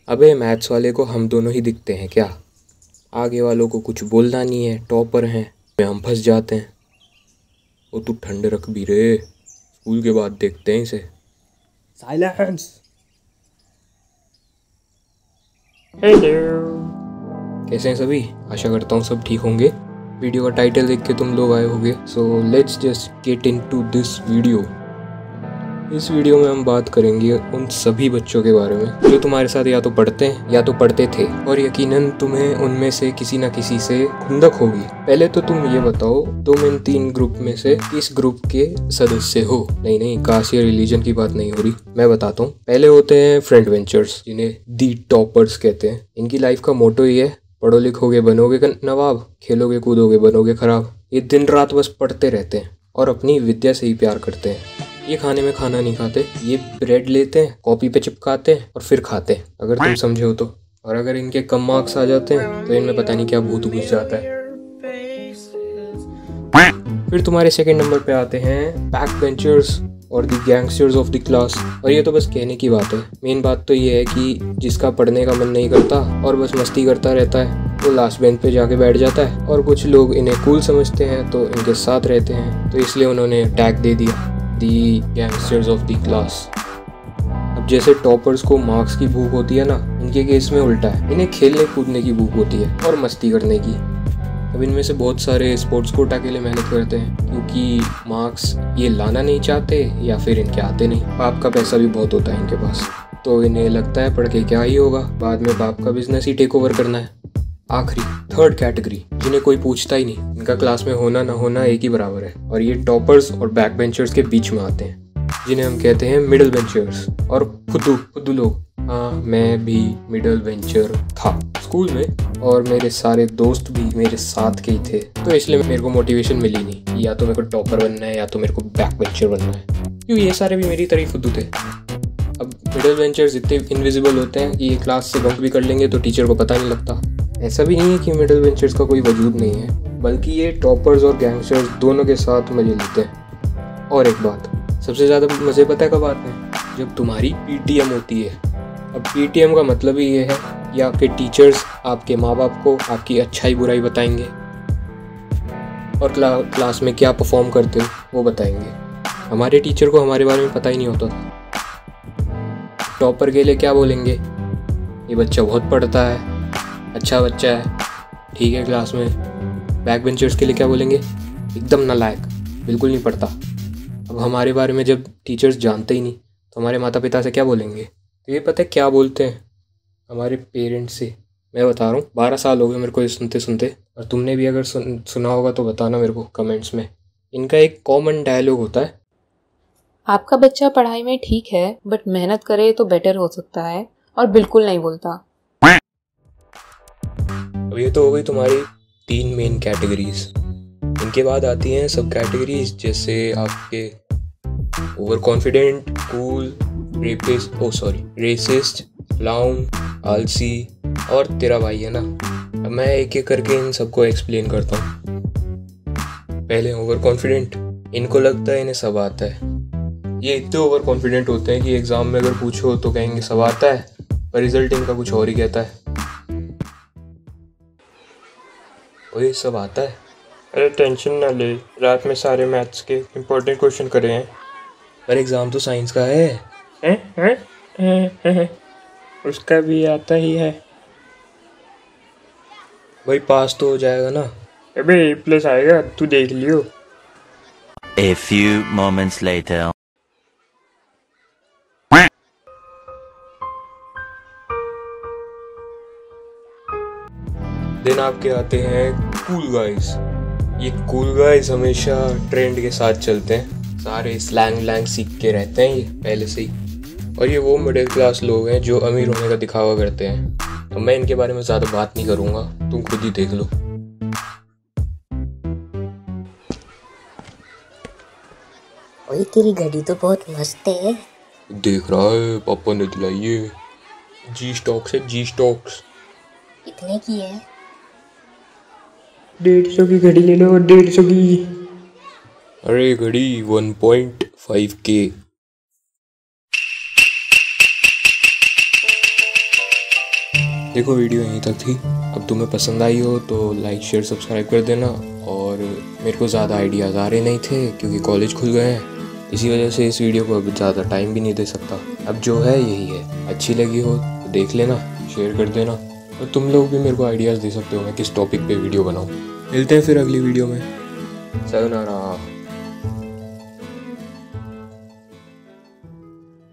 अबे मैथ्स वाले को हम दोनों ही दिखते हैं क्या? आगे वालों को कुछ बोलना नहीं है, टॉपर हैं, में हम फंस जाते हैं। वो तू ठंड रख भी रे, स्कूल के बाद देखते हैं इसे। साइलेंस। हेलो। कैसे हैं सभी? आशा करता हूँ सब ठीक होंगे। वीडियो का टाइटल देख के तुम लोग आए होंगे, so let's just get into this video. इस वीडियो में हम बात करेंगे उन सभी बच्चों के बारे में जो तुम्हारे साथ या तो पढ़ते हैं या तो पढ़ते थे, और यकीनन तुम्हें उनमें से किसी न किसी से खुंदक होगी। पहले तो तुम ये बताओ, तुम इन 3 ग्रुप में से किस ग्रुप के सदस्य हो? नहीं, कास्ट या रिलीजन की बात नहीं हो रही, मैं बताता हूँ। पहले होते हैं फ्रंट वेंचर्स, जिन्हें दी टॉपर्स कहते हैं। इनकी लाइफ का मोटो ही है, पढ़ो लिखोगे बनोगे नवाब, खेलोगे कूदोगे बनोगे खराब। ये दिन रात बस पढ़ते रहते हैं और अपनी विद्या से ही प्यार करते हैं। ये खाने में खाना नहीं खाते, ये ब्रेड लेते हैं, कॉपी पे चिपकाते हैं और फिर खाते हैं, अगर तुम समझे हो तो। और अगर इनके कम मार्क्स आ जाते हैं तो इनमें पता नहीं क्या भूत घुस जाता है। फिर तुम्हारे सेकंड नंबर पे आते हैं बैक बेंचर्स और the gangsters of the class. और ये तो बस कहने की बात है, मेन बात तो ये है कि जिसका पढ़ने का मन नहीं करता और बस मस्ती करता रहता है, वो लास्ट बेंच पे जाके बैठ जाता है। और कुछ लोग इन्हें कूल समझते हैं तो इनके साथ रहते हैं, तो इसलिए उन्होंने टैग दे दिया, दी गैंगस्टर्स ऑफ द क्लास। अब जैसे टॉपर्स को मार्क्स की भूख होती है ना, इनके केस में उल्टा है, इन्हें खेलने कूदने की भूख होती है और मस्ती करने की। अब इनमें से बहुत सारे स्पोर्ट्स कोटा के लिए मेहनत करते हैं, क्योंकि मार्क्स ये लाना नहीं चाहते या फिर इनके आते नहीं। बाप का पैसा भी बहुत होता है इनके पास, तो इन्हें लगता है पढ़ के क्या ही होगा, बाद में बाप का बिजनेस ही टेक ओवर करना है। आखिरी थर्ड कैटेगरी, जिन्हें कोई पूछता ही नहीं, इनका क्लास में होना ना होना एक ही बराबर है, और ये टॉपर्स और बैक बेंचर्स के बीच में आते हैं, जिन्हें हम कहते हैं मिडिल बेंचर्स और फुद्दू लोग। हाँ, मैं भी मिडिल बेंचर था स्कूल में, और मेरे सारे दोस्त भी मेरे साथ के ही थे, तो इसलिए मेरे को मोटिवेशन मिली नहीं कि या तो मेरे को टॉपर बनना है या तो मेरे को बैक बेंचर बनना है, क्योंकि ये सारे भी मेरी तरह ही फुद्दू थे। अब मिडिल बेंचर्स इतने इनविजिबल होते हैं कि ये क्लास से बंक भी कर लेंगे तो टीचर को पता नहीं लगता। ऐसा भी नहीं है कि मिडिल बेंचर्स का कोई वजूद नहीं है, बल्कि ये टॉपर्स और गैंगस्टर्स दोनों के साथ मजे लेते हैं। और एक बात, सबसे ज़्यादा मज़े पता है कब आते हैं? जब तुम्हारी पीटीएम होती है। अब पीटीएम का मतलब ही ये है कि आपके टीचर्स आपके माँ बाप को आपकी अच्छाई बुराई बताएंगे और क्लास में क्या परफॉर्म करते हो वो बताएंगे। हमारे टीचर को हमारे बारे में पता ही नहीं होता था। टॉपर के लिए क्या बोलेंगे? ये बच्चा बहुत पढ़ता है, अच्छा बच्चा है, ठीक है क्लास में। बैक बेंचर्स के लिए क्या बोलेंगे? एकदम नालायक, बिल्कुल नहीं पढ़ता। अब हमारे बारे में जब टीचर्स जानते ही नहीं तो हमारे माता पिता से क्या बोलेंगे? तो ये पता है क्या बोलते हैं हमारे पेरेंट्स से? मैं बता रहा हूँ, 12 साल हो गए मेरे को ये सुनते सुनते, और तुमने भी अगर सुना होगा तो बताना मेरे को कमेंट्स में। इनका एक कॉमन डायलॉग होता है, आपका बच्चा पढ़ाई में ठीक है बट मेहनत करे तो बेटर हो सकता है, और बिल्कुल नहीं बोलता। अब ये तो हो गई तुम्हारी 3 मेन कैटेगरीज। इनके बाद आती हैं सब कैटेगरीज, जैसे आपके over confident, cool, racist, clown, आलसी, और तेरा भाई है ना। अब मैं एक एक करके इन सबको एक्सप्लेन करता हूँ। पहले ओवर कॉन्फिडेंट, इनको लगता है इन्हें सब आता है। ये इतने ओवर कॉन्फिडेंट होते हैं कि एग्जाम में अगर पूछो तो कहेंगे सब आता है, पर रिजल्ट इनका कुछ और ही कहता है। और ये सब आता है, अरे टेंशन ना ले, रात में सारे मैथ्स के इम्पोर्टेंट क्वेश्चन करे हैं। पर एग्जाम तो साइंस का है। उसका भी आता ही है भाई, पास तो हो जाएगा ना। अबे A+ आएगा, तू देख लियो। A few moments later. दिन आपके आते हैं कूल गाइस। ये कूल गाइस हमेशा ट्रेंड के साथ चलते हैं, सारे स्लैंग सीख के रहते हैं ये पहले से ही। और ये वो मिडिल क्लास लोग हैं जो अमीर होने का दिखावा करते हैं, तो मैं इनके बारे में ज़्यादा बात नहीं करूँगा, तुम खुद ही देख लो। ओए तेरी घड़ी तो बहुत मस्त है। देख रहा है, पापा ने दिलाई है। जी स्टॉक्स है, जी स्टॉक्स। कितने की है? 150 की घड़ी ले लो, 150 की। अरे घड़ी 1.5K। देखो वीडियो यहीं तक थी। अब तुम्हें पसंद आई हो तो लाइक शेयर सब्सक्राइब कर देना। और मेरे को ज़्यादा आइडियाज़ आ रहे नहीं थे क्योंकि कॉलेज खुल गए हैं, इसी वजह से इस वीडियो को अब ज़्यादा टाइम भी नहीं दे सकता। अब जो है यही है, अच्छी लगी हो तो देख लेना, शेयर कर देना। और तुम लोग भी मेरे को आइडियाज़ दे सकते हो मैं किस टॉपिक पे वीडियो बनाऊँ। मिलते हैं फिर अगली वीडियो में। sayonara।